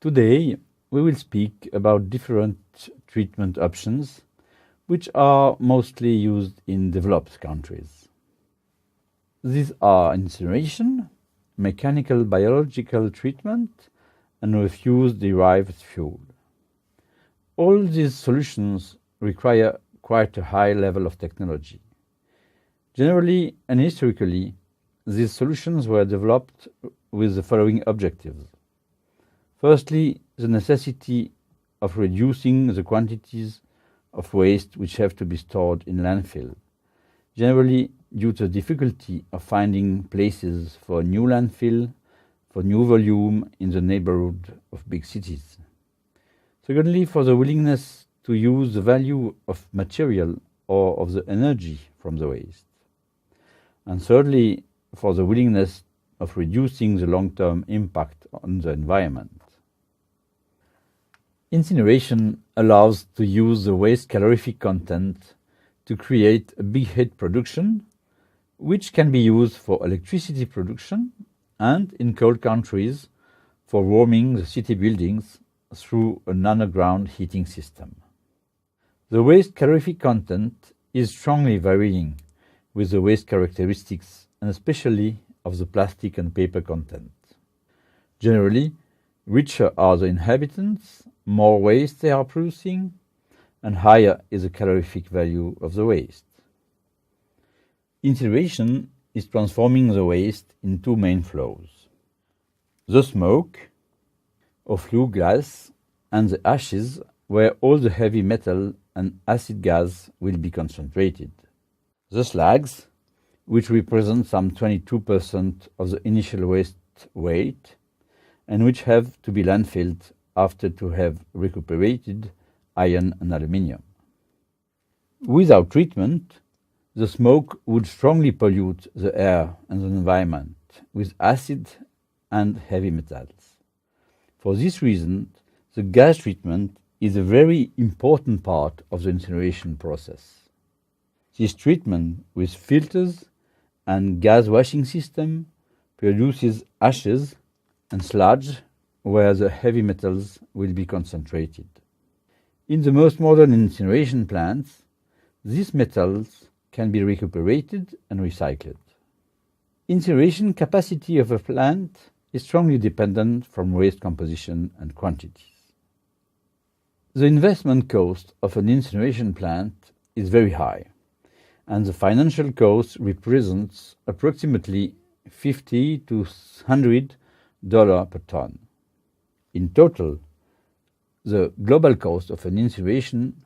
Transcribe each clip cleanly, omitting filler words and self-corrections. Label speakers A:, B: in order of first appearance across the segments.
A: Today, we will speak about different treatment options which are mostly used in developed countries. These are incineration, mechanical biological treatment, and refuse-derived fuel. All these solutions require quite a high level of technology. Generally and historically, these solutions were developed with the following objectives. Firstly, the necessity of reducing the quantities of waste which have to be stored in landfill, generally due to the difficulty of finding places for a new landfill for new volume in the neighborhood of big cities. Secondly, for the willingness to use the value of material or of the energy from the waste. And thirdly, for the willingness of reducing the long-term impact on the environment. Incineration allows to use the waste calorific content to create a big heat production, which can be used for electricity production and, in cold countries, for warming the city buildings through an underground heating system. The waste calorific content is strongly varying with the waste characteristics and especially of the plastic and paper content. Generally, richer are the inhabitants, more waste they are producing, and higher is the calorific value of the waste. Incineration is transforming the waste in two main flows: the smoke, or flue gas, and the ashes, where all the heavy metal and acid gas will be concentrated. The slags, which represent some 22% of the initial waste weight, and which have to be landfilled after to have recuperated iron and aluminium. Without treatment, the smoke would strongly pollute the air and the environment with acid and heavy metals. For this reason, the gas treatment is a very important part of the incineration process. This treatment with filters and gas washing system produces ashes and sludge where the heavy metals will be concentrated. In the most modern incineration plants, these metals can be recuperated and recycled. Incineration capacity of a plant is strongly dependent from waste composition and quantities. The investment cost of an incineration plant is very high, and the financial cost represents approximately $50 to $100 per ton. In total, the global cost of an incineration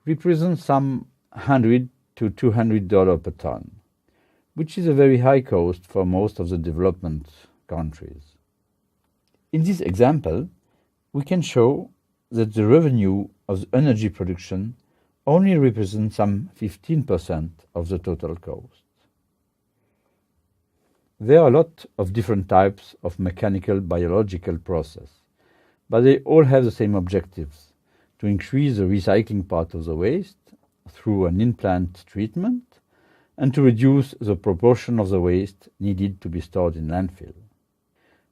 A: represents some $100 to $200 per ton, which is a very high cost for most of the development countries. In this example, we can show that the revenue of the energy production only represents some 15% of the total cost. There are a lot of different types of mechanical biological process, but they all have the same objectives: to increase the recycling part of the waste through an in-plant treatment and to reduce the proportion of the waste needed to be stored in landfill.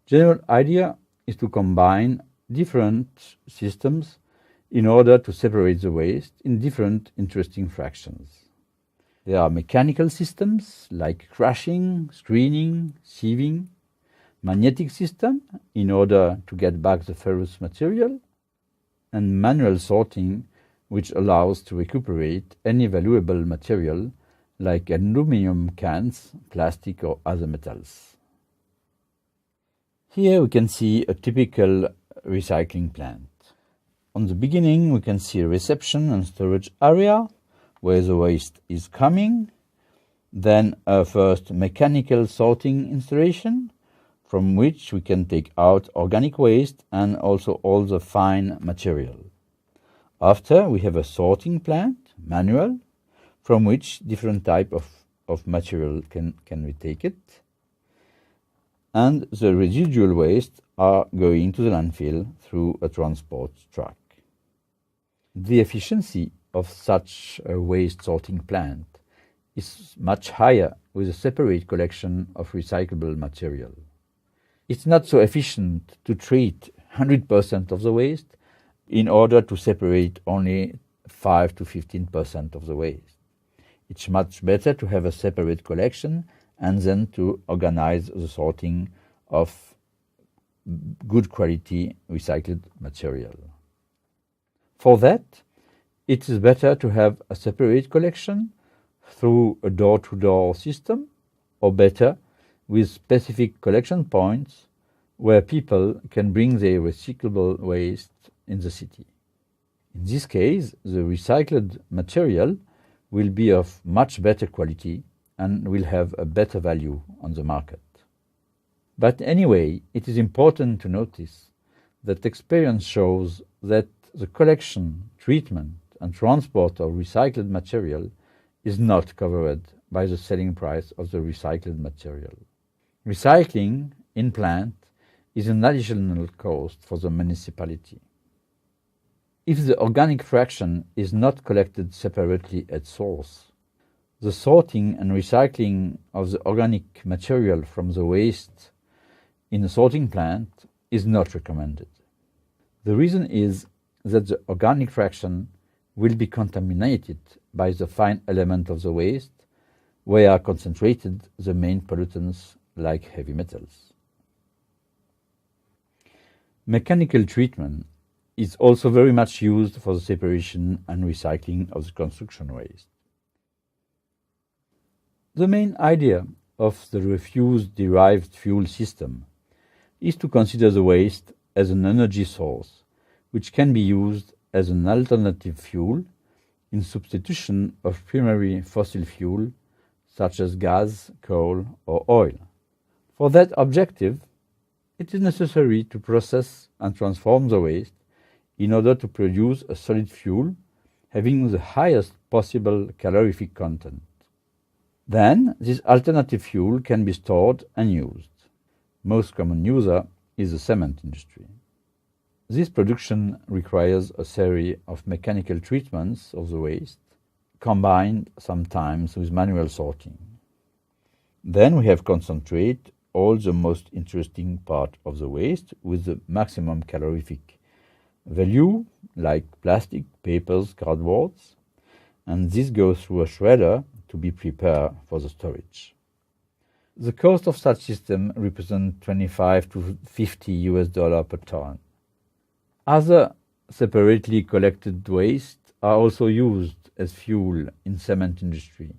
A: General idea is to combine different systems in order to separate the waste in different interesting fractions. There are mechanical systems like crushing, screening, sieving, magnetic system in order to get back the ferrous material, and manual sorting, which allows to recuperate any valuable material like aluminum cans, plastic or other metals. Here we can see a typical recycling plant. On the beginning we can see a reception and storage area where the waste is coming, then a first mechanical sorting installation from which we can take out organic waste and also all the fine material. After, we have a sorting plant, manual, from which different type of material can be taken, and the residual waste are going to the landfill through a transport truck. The efficiency of such a waste sorting plant is much higher with a separate collection of recyclable material. It's not so efficient to treat 100% of the waste in order to separate only 5 to 15% of the waste. It's much better to have a separate collection and then to organize the sorting of good quality recycled material. For that, it is better to have a separate collection through a door-to-door system, or better, with specific collection points where people can bring their recyclable waste in the city. In this case, the recycled material will be of much better quality and will have a better value on the market. But anyway, it is important to notice that experience shows that the collection, treatment, and transport of recycled material is not covered by the selling price of the recycled material. Recycling in plant is an additional cost for the municipality. If the organic fraction is not collected separately at source, the sorting and recycling of the organic material from the waste in a sorting plant is not recommended. The reason is that the organic fraction will be contaminated by the fine element of the waste, where are concentrated the main pollutants like heavy metals. Mechanical treatment is also very much used for the separation and recycling of the construction waste. The main idea of the refuse-derived fuel system is to consider the waste as an energy source which can be used as an alternative fuel in substitution of primary fossil fuel such as gas, coal, or oil. For that objective, it is necessary to process and transform the waste in order to produce a solid fuel having the highest possible calorific content. Then, this alternative fuel can be stored and used. Most common user is the cement industry. This production requires a series of mechanical treatments of the waste, combined sometimes with manual sorting. Then we have concentrate all the most interesting part of the waste with the maximum calorific value, like plastic, papers, cardboards, and this goes through a shredder to be prepared for the storage. The cost of such system represents 25 to 50 US$ per ton. Other separately collected waste are also used as fuel in cement industry,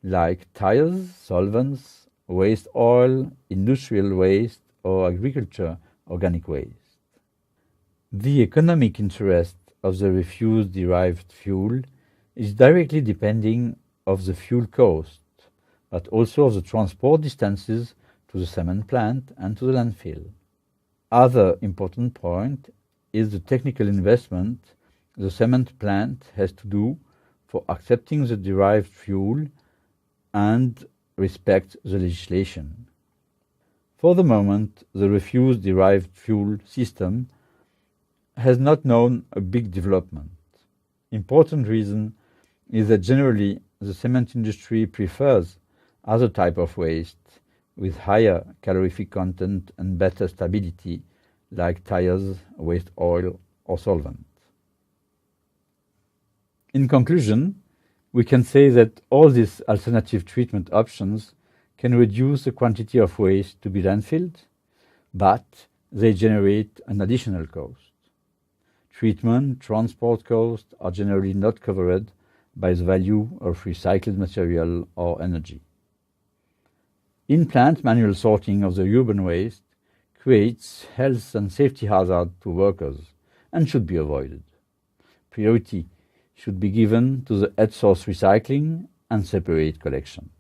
A: like tires, solvents, waste oil, industrial waste, or agriculture organic waste. The economic interest of the refuse-derived fuel is directly depending of the fuel cost, but also of the transport distances to the cement plant and to the landfill. Other important point is the technical investment the cement plant has to do for accepting the derived fuel and respect the legislation. For the moment, the refuse-derived fuel system has not known a big development. Important reason is that generally the cement industry prefers other type of waste with higher calorific content and better stability, like tires, waste oil, or solvent. In conclusion, we can say that all these alternative treatment options can reduce the quantity of waste to be landfilled, but they generate an additional cost. Treatment, transport costs are generally not covered by the value of recycled material or energy. In-plant manual sorting of the urban waste creates health and safety hazard to workers and should be avoided. Priority should be given to the at-source recycling and separate collection.